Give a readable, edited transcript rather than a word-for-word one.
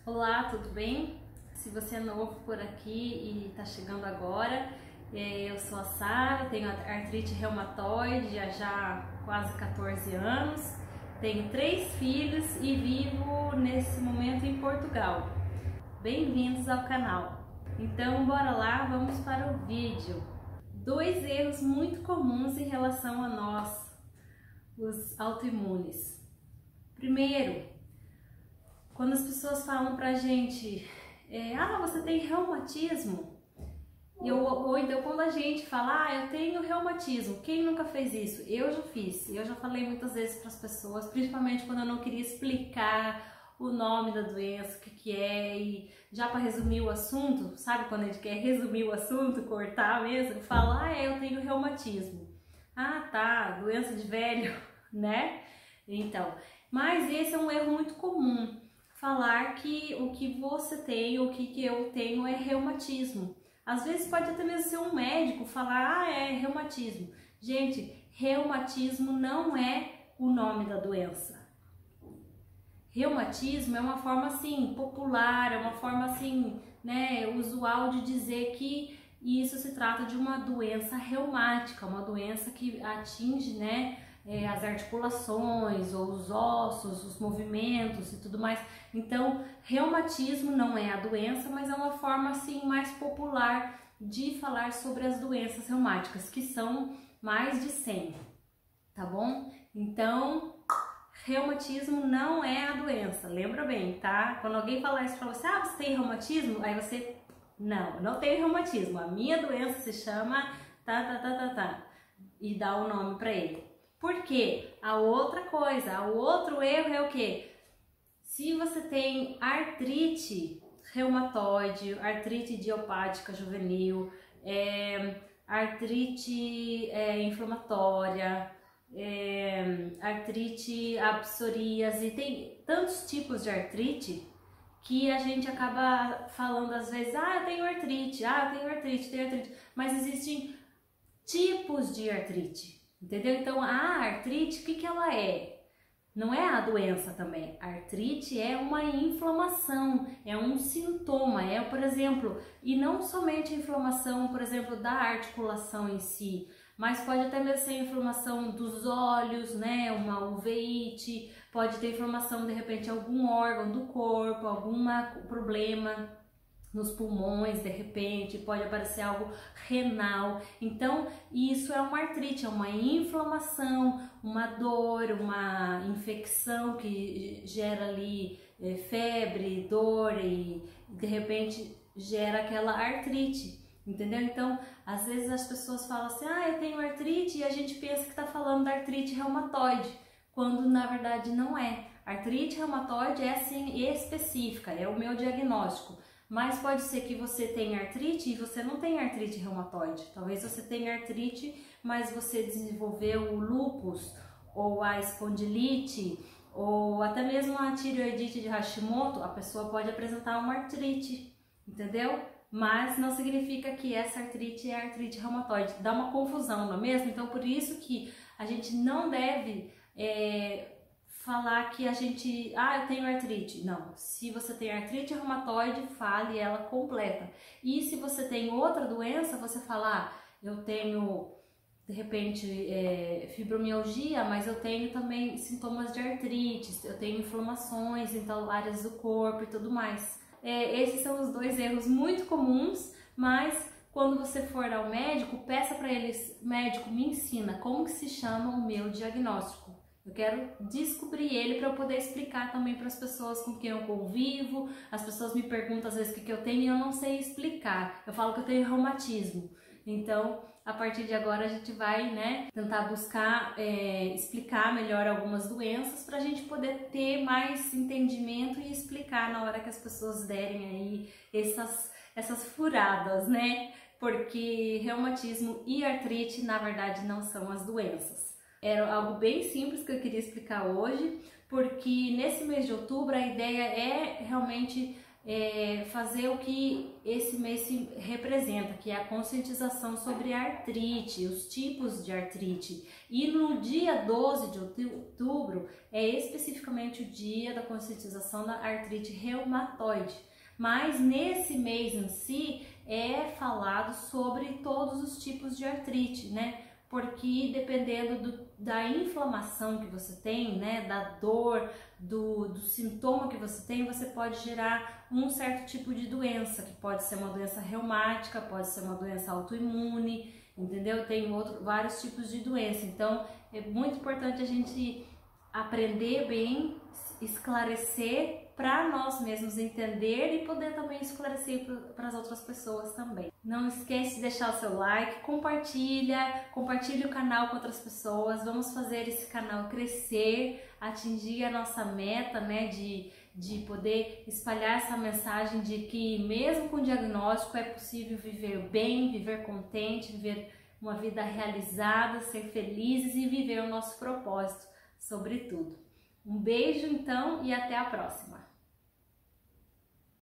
Olá, tudo bem? Se você é novo por aqui e está chegando agora, eu sou a Sara, tenho artrite reumatoide há já quase 14 anos, tenho 3 filhos e vivo nesse momento em Portugal. Bem-vindos ao canal! Então, bora lá, vamos para o vídeo. 2 erros muito comuns em relação a nós, os autoimunes. Primeiro, quando as pessoas falam pra gente, você tem reumatismo? Ou então quando a gente fala, eu tenho reumatismo, quem nunca fez isso? Eu já fiz, eu já falei muitas vezes para as pessoas, principalmente quando eu não queria explicar o nome da doença, o que é, e já para resumir o assunto, sabe quando a gente quer resumir o assunto, cortar mesmo, fala, eu tenho reumatismo. Ah, tá, doença de velho, né? Então, mas esse é um erro muito comum. Falar que o que você tem, o que eu tenho é reumatismo. Às vezes pode até mesmo ser um médico falar, é reumatismo. Gente, reumatismo não é o nome da doença. Reumatismo é uma forma assim, popular, é uma forma assim, né, usual de dizer que isso se trata de uma doença reumática, uma doença que atinge, né, as articulações, ou os ossos, os movimentos e tudo mais. Então, reumatismo não é a doença, mas é uma forma assim mais popular de falar sobre as doenças reumáticas, que são mais de 100, tá bom? Então, reumatismo não é a doença, lembra bem, tá? Quando alguém falar isso pra você, você tem reumatismo? Aí você, não tenho reumatismo, a minha doença se chama e dá o nome pra ele. Por quê? A outra coisa, o outro erro é o quê? Se você tem artrite reumatoide, artrite idiopática juvenil, artrite inflamatória, artrite psoríase, tem tantos tipos de artrite que a gente acaba falando às vezes, eu tenho artrite, tenho artrite, mas existem tipos de artrite. Entendeu? Então, a artrite, o que ela é? Não é a doença também. A artrite é uma inflamação, é um sintoma, por exemplo, e não somente a inflamação, por exemplo, da articulação em si, mas pode até mesmo ser inflamação dos olhos, né? Uma uveíte, pode ter inflamação de repente em algum órgão do corpo, algum problema nos pulmões, de repente, pode aparecer algo renal. Então, isso é uma artrite, é uma inflamação, uma dor, uma infecção que gera ali febre, dor e de repente gera aquela artrite, entendeu? Então, às vezes as pessoas falam assim, eu tenho artrite, e a gente pensa que está falando da artrite reumatoide, quando na verdade não é. Artrite reumatoide é assim específica, é o meu diagnóstico. Mas pode ser que você tenha artrite e você não tenha artrite reumatoide. Talvez você tenha artrite, mas você desenvolveu o lúpus, ou a espondilite, ou até mesmo a tireoidite de Hashimoto, a pessoa pode apresentar uma artrite, entendeu? Mas não significa que essa artrite é artrite reumatoide. Dá uma confusão, não é mesmo? Então, por isso que a gente não deve falar que a gente, eu tenho artrite. Não, se você tem artrite reumatoide, fale ela completa. E se você tem outra doença, você fala, eu tenho, de repente, fibromialgia, mas eu tenho também sintomas de artrite, eu tenho inflamações em tal áreas do corpo e tudo mais. Esses são os 2 erros muito comuns, mas quando você for ao médico, peça para eles, médico, me ensina como que se chama o meu diagnóstico. Eu quero descobrir ele para eu poder explicar também para as pessoas com quem eu convivo. As pessoas me perguntam às vezes o que eu tenho e eu não sei explicar. Eu falo que eu tenho reumatismo. Então, a partir de agora a gente vai, tentar buscar explicar melhor algumas doenças para a gente poder ter mais entendimento e explicar na hora que as pessoas derem aí essas furadas, né? Porque reumatismo e artrite, na verdade, não são as doenças. Era algo bem simples que eu queria explicar hoje, porque nesse mês de outubro a ideia é realmente fazer o que esse mês se representa, que é a conscientização sobre a artrite, os tipos de artrite. E no dia 12 de outubro é especificamente o dia da conscientização da artrite reumatoide. Mas nesse mês em si é falado sobre todos os tipos de artrite, né? Porque dependendo da inflamação que você tem, né, da dor, do sintoma que você tem, você pode gerar um certo tipo de doença, que pode ser uma doença reumática, pode ser uma doença autoimune, entendeu? Tem vários tipos de doença, então é muito importante a gente aprender bem, esclarecer para nós mesmos entender e poder também esclarecer para as outras pessoas também. Não esquece de deixar o seu like, compartilhe o canal com outras pessoas, vamos fazer esse canal crescer, atingir a nossa meta, né, de poder espalhar essa mensagem de que mesmo com diagnóstico é possível viver bem, viver contente, viver uma vida realizada, ser felizes e viver o nosso propósito, sobretudo. Um beijo então e até a próxima!